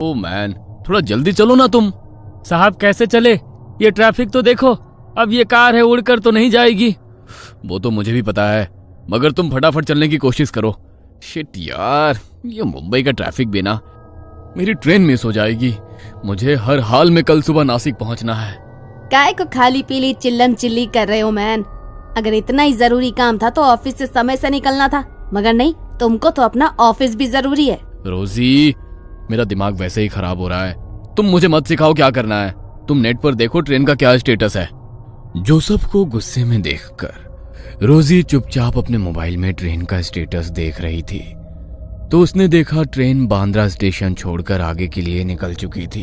Oh man, थोड़ा जल्दी चलो ना तुम। साहब कैसे चले, ये ट्रैफिक तो देखो, अब ये कार है उड़कर तो नहीं जाएगी। वो तो मुझे भी पता है, मगर तुम फटाफट चलने की कोशिश करो। शिट यार, ये मुंबई का ट्रैफिक भी ना, मेरी ट्रेन मिस हो जाएगी। मुझे हर हाल में कल सुबह नासिक पहुंचना है। काय को खाली पीली चिल्लम चिल्ली कर रहे हो मैन? अगर इतना ही जरूरी काम था तो ऑफिस से समय से निकलना था, मगर नहीं, तुमको तो अपना ऑफिस भी जरूरी है। रोजी, मेरा दिमाग वैसे ही खराब हो रहा है, तुम मुझे मत सिखाओ क्या करना है। तुम नेट पर देखो ट्रेन का क्या स्टेटस है। जोसेफ को गुस्से में देखकर रोजी चुपचाप अपने मोबाइल में ट्रेन का स्टेटस देख रही थी, तो उसने देखा ट्रेन बांद्रा स्टेशन छोड़कर आगे के लिए निकल चुकी थी।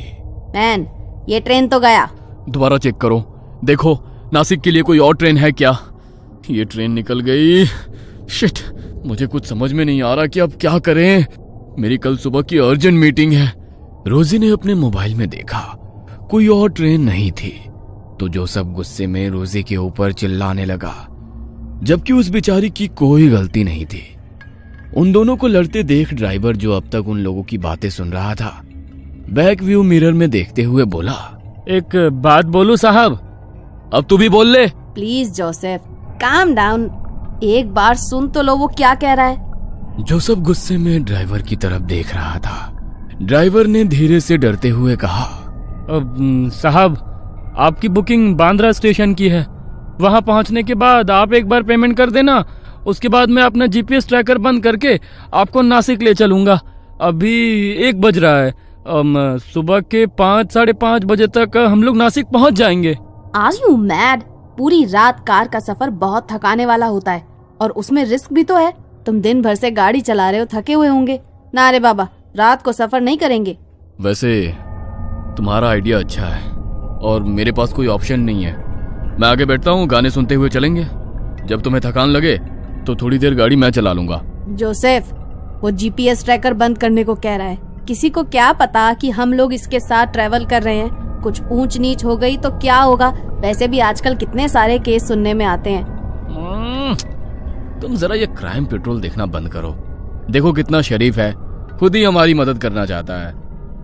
मैन, ये ट्रेन तो गया। दोबारा चेक करो, देखो नासिक के लिए कोई और ट्रेन है क्या। ये ट्रेन निकल गई। शिट, मुझे कुछ समझ में नहीं आ रहा कि अब क्या करें। मेरी कल सुबह की अर्जेंट मीटिंग है। रोजी ने अपने मोबाइल में देखा कोई और ट्रेन नहीं थी, तो जोसेफ गुस्से में रोजी के ऊपर चिल्लाने लगा, जबकि उस बेचारी की कोई गलती नहीं थी। उन दोनों को लड़ते देख ड्राइवर, जो अब तक उन लोगों की बातें सुन रहा था, बैक व्यू मिरर में देखते हुए बोला, एक बात बोलूं साहब? अब तू भी बोल ले। प्लीज जोसेफ, काम डाउन, एक बार सुन तो लो वो क्या कह रहा है। जोसेफ गुस्से में ड्राइवर की तरफ देख रहा था। ड्राइवर ने धीरे से डरते हुए कहा, साहब, आपकी बुकिंग बांद्रा स्टेशन की है। वहां पहुंचने के बाद आप एक बार पेमेंट कर देना, उसके बाद मैं अपना जीपीएस ट्रैकर बंद करके आपको नासिक ले चलूंगा। अभी 1 बज रहा है, सुबह के 5, साढ़े 5 बजे तक हम लोग नासिक पहुंच जाएंगे। Are you mad? पूरी रात कार का सफर बहुत थकाने वाला होता है, और उसमें रिस्क भी तो है। तुम दिन भर से गाड़ी चला रहे हो, थके हुए होंगे ना। रे बाबा, रात को सफर नहीं करेंगे। वैसे तुम्हारा आइडिया अच्छा है, और मेरे पास कोई ऑप्शन नहीं है। मैं आगे बैठता हूँ, गाने सुनते हुए चलेंगे। जब तुम्हें थकान लगे तो थोड़ी देर गाड़ी मैं चला लूंगा। जोसेफ, वो जीपीएस ट्रैकर बंद करने को कह रहा है। किसी को क्या पता कि हम लोग इसके साथ ट्रेवल कर रहे हैं। कुछ ऊंच नीच हो गई तो क्या होगा? वैसे भी आजकल कितने सारे केस सुनने में आते हैं। तुम जरा ये क्राइम पेट्रोल देखना बंद करो। देखो कितना शरीफ है, खुद ही हमारी मदद करना चाहता है।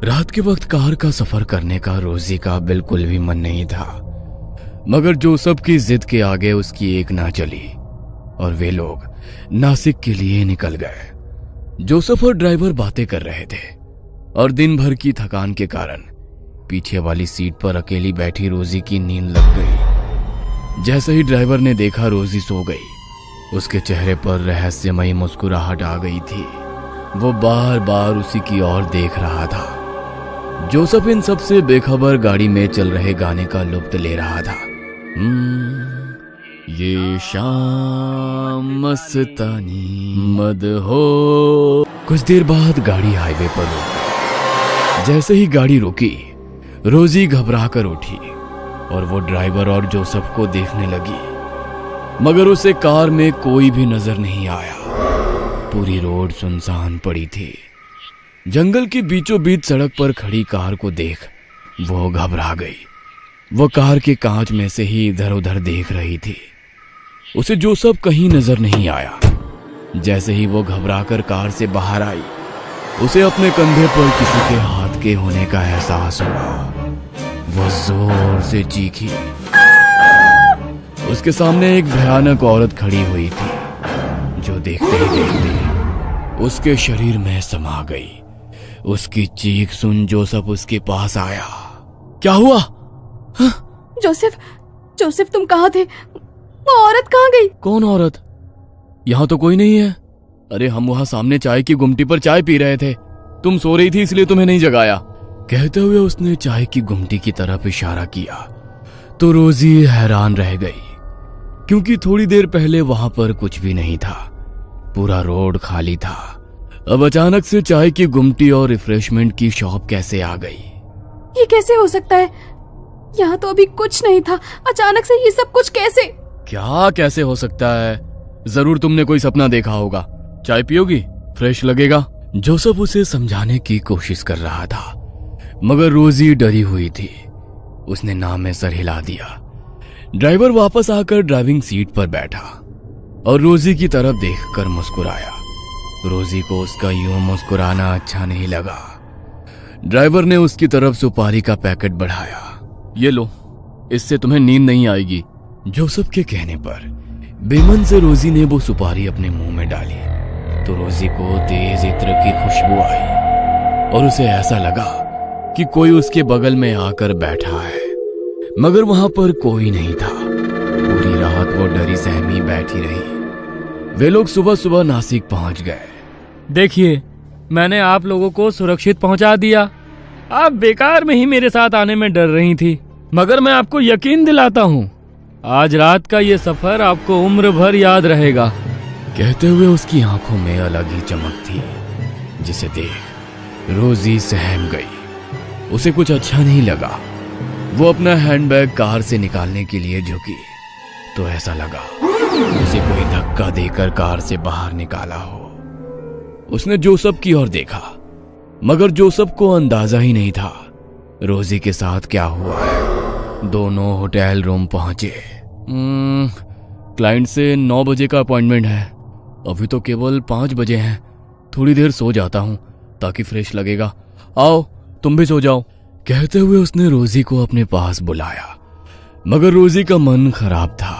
रात के वक्त कार का सफर करने का रोजी का बिल्कुल भी मन नहीं था, मगर जोसेफ की जिद के आगे उसकी एक ना चली और वे लोग नासिक के लिए निकल गए। जोसेफ और ड्राइवर बातें कर रहे थे, और दिन भर की थकान के कारण पीछे वाली सीट पर अकेली बैठी रोजी की नींद लग गई। जैसे ही ड्राइवर ने देखा रोजी सो गई, उसके चेहरे पर रहस्यमयी मुस्कुराहट आ गई थी। वो बार बार उसी की ओर देख रहा था। जोसेफ इन सब से बेखबर गाड़ी में चल रहे गाने का लुत्फ ले रहा था। ये शाम मस्तानी मद हो। कुछ देर बाद गाड़ी हाईवे पर रुकी। जैसे ही गाड़ी रुकी, रोजी घबरा कर उठी और वो ड्राइवर और जोसेफ को देखने लगी, मगर उसे कार में कोई भी नजर नहीं आया। पूरी रोड सुनसान पड़ी थी। जंगल के बीचों बीच सड़क पर खड़ी कार को देख वो घबरा गई। वो कार के कांच में से ही इधर उधर देख रही थी। उसे जोसेफ कहीं नजर नहीं आया। जैसे ही वो घबराकर कार से बाहर आई, उसे अपने कंधे पर किसी के हाथ के होने का एहसास हुआ। वो जोर से चीखी। उसके सामने एक भयानक औरत खड़ी हुई थी, जो देखते ही देखते उसके शरीर में समा गई। उसकी चीख सुन जोसेफ उसके पास आया। क्या हुआ? जोसेफ, जोसेफ तुम कहाँ थे? वो औरत कहाँ गई? कौन औरत? यहाँ तो कोई नहीं है। अरे हम वहां सामने चाय की गुमटी पर चाय पी रहे थे। तुम सो रही थी इसलिए तुम्हें नहीं जगाया। कहते हुए उसने चाय की गुमटी की तरफ इशारा किया, तो रोजी हैरान रह गई, क्योंकि थोड़ी देर पहले वहां पर कुछ भी नहीं था। पूरा रोड खाली था। अब अचानक से चाय की गुमटी और रिफ्रेशमेंट की शॉप कैसे आ गई? ये कैसे हो सकता है? यहाँ तो अभी कुछ नहीं था, अचानक से ये सब कुछ कैसे? क्या कैसे हो सकता है? जरूर तुमने कोई सपना देखा होगा। चाय पियोगी? फ्रेश लगेगा। जोसेफ उसे समझाने की कोशिश कर रहा था, मगर रोजी डरी हुई थी। उसने ना में सर हिला दिया। ड्राइवर वापस आकर ड्राइविंग सीट पर बैठा और रोजी की तरफ देखकर मुस्कुराया। रोजी को उसका यूं मुस्कुराना अच्छा नहीं लगा। ड्राइवर ने उसकी तरफ सुपारी का पैकेट बढ़ाया। ये लो, इससे तुम्हें नींद नहीं आएगी। जोसेफ के कहने पर बेमन से रोजी ने वो सुपारी अपने मुंह में डाली तो रोजी को तेज इत्र की खुशबू आई और उसे ऐसा लगा कि कोई उसके बगल में आकर बैठा है, मगर वहां पर कोई नहीं था। पूरी रात वो डरी सहमी बैठी रही। वे लोग सुबह सुबह नासिक पहुंच गए। देखिए, मैंने आप लोगों को सुरक्षित पहुंचा दिया। आप बेकार में ही मेरे साथ आने में डर रही थी, मगर मैं आपको यकीन दिलाता हूँ, आज रात का ये सफर आपको उम्र भर याद रहेगा। कहते हुए उसकी आंखों में अलग ही चमक थी, जिसे देख रोजी सहम गई। उसे कुछ अच्छा नहीं लगा। वो अपना हैंडबैग कार से निकालने के लिए झुकी तो ऐसा लगा उसे कोई धक्का देकर कार से बाहर निकाला हो। उसने जोसेफ की ओर देखा, मगर जोसेफ को अंदाजा ही नहीं था रोजी के साथ क्या हुआ है। दोनों होटल रूम पहुंचे। क्लाइंट से 9 बजे का अपॉइंटमेंट है। अभी तो केवल 5 बजे हैं। थोड़ी देर सो जाता हूं ताकि फ्रेश लगेगा। आओ, तुम भी सो जाओ। कहते हुए उसने रोजी को अपने पास बुलाया, मगर रोजी का मन खराब था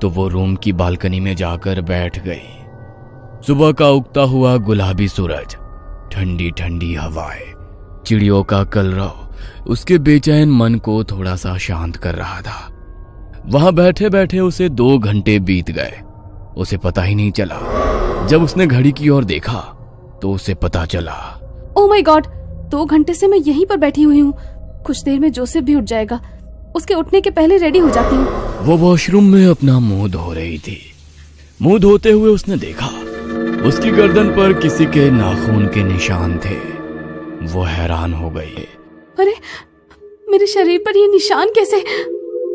तो वो रूम की बालकनी में जाकर बैठ गई। सुबह का उगता हुआ गुलाबी सूरज, ठंडी ठंडी हवाएं, चिड़ियों का कलरव उसके बेचैन मन को थोड़ा सा शांत कर रहा था। वहां बैठे बैठे उसे 2 घंटे बीत गए। उसे पता ही नहीं चला। जब उसने घड़ी की ओर देखा तो उसे पता चला, ओह माय गॉड, 2 घंटे से मैं यहीं पर बैठी हुई हूँ। कुछ देर में जोसेफ भी उठ जाएगा। उसके उठने के पहले रेडी हो जाती हूँ। वो वॉशरूम में अपना मुंह धो रही थी। मुंह धोते हुए उसने देखा उसकी गर्दन पर किसी के नाखून के निशान थे। वो हैरान हो गई। अरे, मेरे शरीर पर ये निशान कैसे?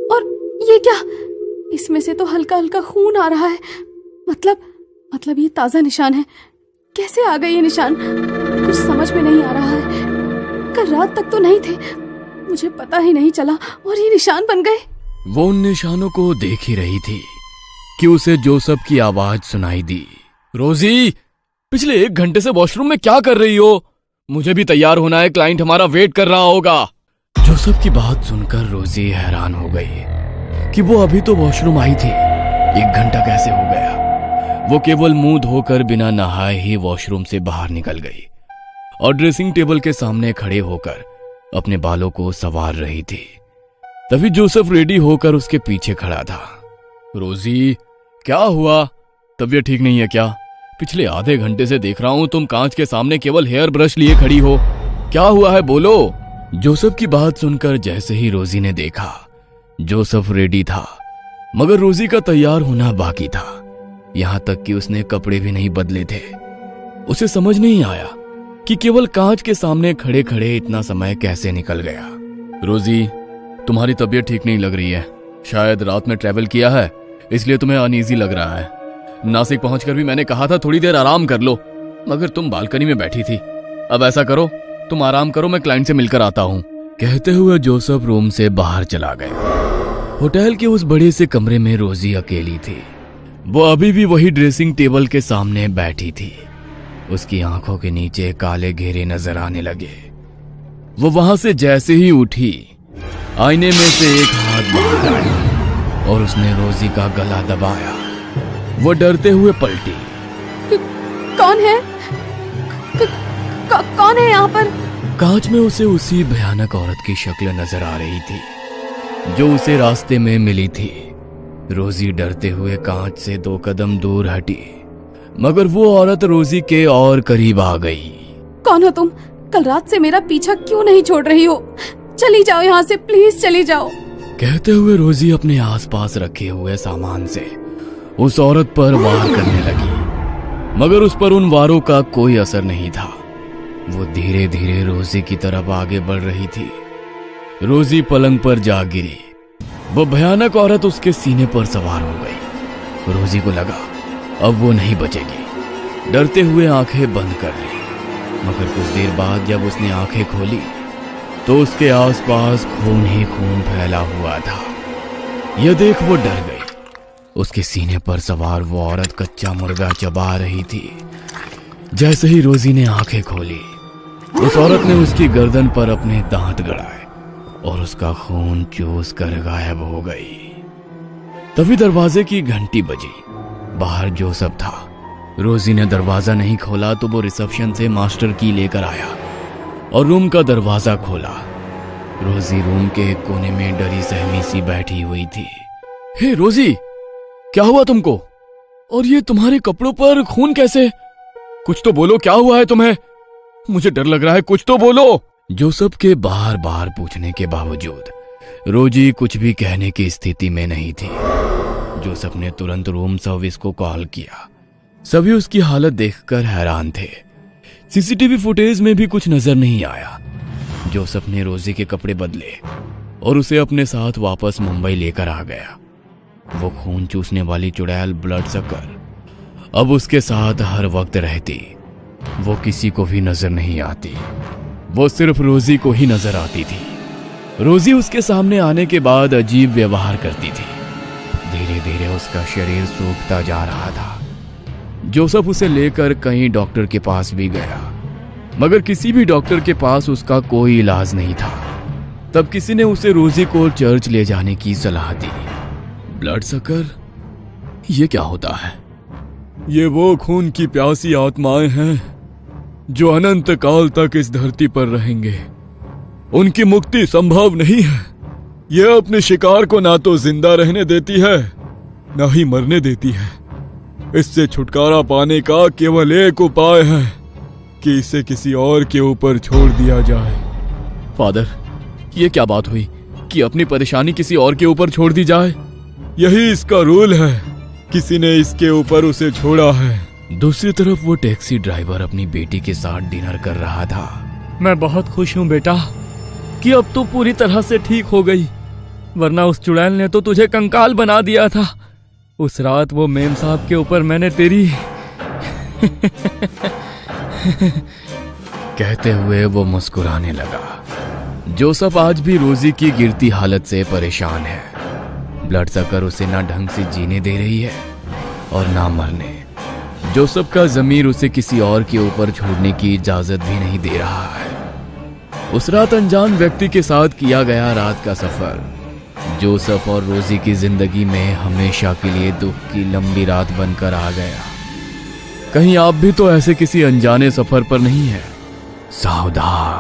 और ये क्या? इसमें से तो हल्का हल्का खून आ रहा है। मतलब ये ताजा निशान है। कैसे आ गए ये निशान? कुछ समझ में नहीं आ रहा है। कल रात तक तो नहीं थे, मुझे पता ही नहीं चला और ये निशान बन गए। वो उन निशानों को देख ही रही थी कि उसे जोसेफ की आवाज सुनाई दी। रोजी, पिछले 1 घंटे से वॉशरूम में क्या कर रही हो? मुझे भी तैयार होना है, क्लाइंट हमारा वेट कर रहा होगा। जोसेफ की बात सुनकर रोजी हैरान हो गई कि वो अभी तो वॉशरूम आई थी। 1 घंटा कैसे हो गया? वो केवल मुंह धोकर बिना नहाए ही वॉशरूम से बाहर निकल गई और ड्रेसिंग टेबल के सामने खड़े होकर अपने बालों को संवार रही थी। तभी जोसेफ रेडी होकर उसके पीछे खड़ा था। रोजी, क्या हुआ? तबीयत ठीक नहीं है क्या? पिछले आधे घंटे से देख रहा हूं तुम कांच के सामने केवल हेयर ब्रश लिए खड़ी हो। क्या हुआ है, बोलो। जोसेफ की बात सुनकर जैसे ही रोजी ने देखा, जोसेफ रेडी था, मगर रोजी का तैयार होना बाकी था। यहां तक कि उसने कपड़े भी नहीं बदले थे। उसे समझ नहीं आया कि केवल कांच के सामने खड़े खड़े इतना समय कैसे निकल गया। रोजी, तुम्हारी तबीयत ठीक नहीं लग रही है। शायद रात में ट्रैवल किया है, इसलिए तुम्हें अनईजी लग रहा है। नासिक पहुंचकर भी मैंने कहा था थोड़ी देर आराम कर लो, मगर तुम बालकनी में बैठी थी। अब ऐसा करो, तुम आराम करो, मैं क्लाइंट से मिलकर आता हूं। कहते हुए जोसेफ रूम से बाहर चला गया। होटल के उस बड़े से कमरे में रोजी अकेली थी। वो अभी भी वही ड्रेसिंग टेबल के सामने बैठी थी। उसकी आंखों के नीचे काले घेरे नजर आने लगे। वो वहां से जैसे ही उठी, आईने में से एक हाथ बाहर आया और उसने रोजी का गला दबाया। वो डरते हुए पलटी। कौन है? कौन है यहाँ पर? कांच में उसे उसी भयानक औरत की शक्ल नजर आ रही थी जो उसे रास्ते में मिली थी। रोजी डरते हुए कांच से 2 कदम दूर हटी, मगर वो औरत रोजी के और करीब आ गई। कौन हो तुम? कल रात से मेरा पीछा क्यों नहीं छोड़ रही हो? चली जाओ यहाँ से, प्लीज चली जाओ। कहते हुए रोजी अपने आसपास रखे हुए सामान से उस औरत पर वार करने लगी, मगर उस पर उन वारों का कोई असर नहीं था। वो धीरे धीरे रोजी की तरफ आगे बढ़ रही थी। रोजी पलंग पर जा गिरी। वो भयानक औरत उसके सीने पर सवार हो गई। रोजी को लगा अब वो नहीं बचेगी। डरते हुए आंखें बंद कर ली, मगर कुछ देर बाद जब उसने आंखें खोली तो उसके आसपास खून ही खून फैला हुआ था। यह देख वो डर गई। उसके सीने पर सवार वो औरत कच्चा मुर्गा चबा रही थी। जैसे ही रोजी ने आंखें खोली, उस औरत ने उसकी गर्दन पर अपने दांत गड़ाए और उसका खून चूस कर गायब हो गई। तभी दरवाजे की घंटी बजी। बाहर जोसेफ था। रोजी ने दरवाजा नहीं खोला तो वो रिसेप्शन से मास्टर की लेकर आया और रूम का दरवाजा खोला। रोजी रूम के एक कोने में डरी सहमी सी बैठी हुई थी। हे रोजी, क्या हुआ तुमको? और ये तुम्हारे कपड़ों पर खून कैसे? कुछ तो बोलो, क्या हुआ है तुम्हें? मुझे डर लग रहा है, कुछ तो बोलो। जोसेफ के बार बार पूछने के बावजूद रोजी कुछ भी कहने की स्थिति में नहीं थी। जोसेफ ने तुरंत रूम सर्विस को कॉल किया। सभी उसकी हालत देखकर हैरान थे। सीसीटीवी फुटेज में भी कुछ नजर नहीं आया। जोसेफ ने रोजी के कपड़े बदले और उसे अपने साथ वापस मुंबई लेकर आ गया। वो खून चूसने वाली चुड़ैल ब्लड सकर अब उसके साथ हर वक्त रहती। वो किसी को भी नजर नहीं आती, वो सिर्फ रोजी को ही नजर आती थी। रोजी उसके सामने आने के बाद अजीब व्यवहार करती थी। धीरे धीरे उसका शरीर सूखता जा रहा था। जोसेफ उसे लेकर कई डॉक्टर के पास भी गया, मगर किसी भी डॉक्टर के पास उसका कोई इलाज नहीं था। तब किसी ने उसे रोजी को चर्च ले जाने की सलाह दी। ब्लड सकर, ये क्या होता है? ये वो खून की प्यासी आत्माएं हैं जो अनंत काल तक इस धरती पर रहेंगे। उनकी मुक्ति संभव नहीं है। यह अपने शिकार को ना तो जिंदा रहने देती है, ना ही मरने देती है। इससे छुटकारा पाने का केवल एक उपाय है कि इसे किसी और के ऊपर छोड़ दिया जाए। फादर, ये क्या बात हुई कि अपनी परेशानी किसी और के ऊपर छोड़ दी जाए? यही इसका रूल है। किसी ने इसके ऊपर उसे छोड़ा है। दूसरी तरफ वो टैक्सी ड्राइवर अपनी बेटी के साथ डिनर कर रहा था। मैं बहुत खुश हूँ बेटा कि अब तू पूरी तरह से ठीक हो गई, वरना उस चुड़ैल ने तो तुझे कंकाल बना दिया था। उस रात वो मेम साहब के ऊपर मैंने तेरी कहते हुए वो मुस्कुराने लगा। जोसेफ आज भी रोजी की गिरती हालत से परेशान है। ब्लड सकर उसे ना ढंग से जीने दे रही है और ना मरने। जोसेफ का ज़मीर उसे किसी और के ऊपर छोड़ने की इजाजत भी नहीं दे रहा है। उस रात अनजान व्यक्ति के साथ किया गया रात का सफर जोसेफ और रोजी की जिंदगी में हमेशा के लिए दुख की लंबी रात बनकर आ गया। कहीं आप भी तो ऐसे किसी अनजाने सफर पर नहीं है? सावधान।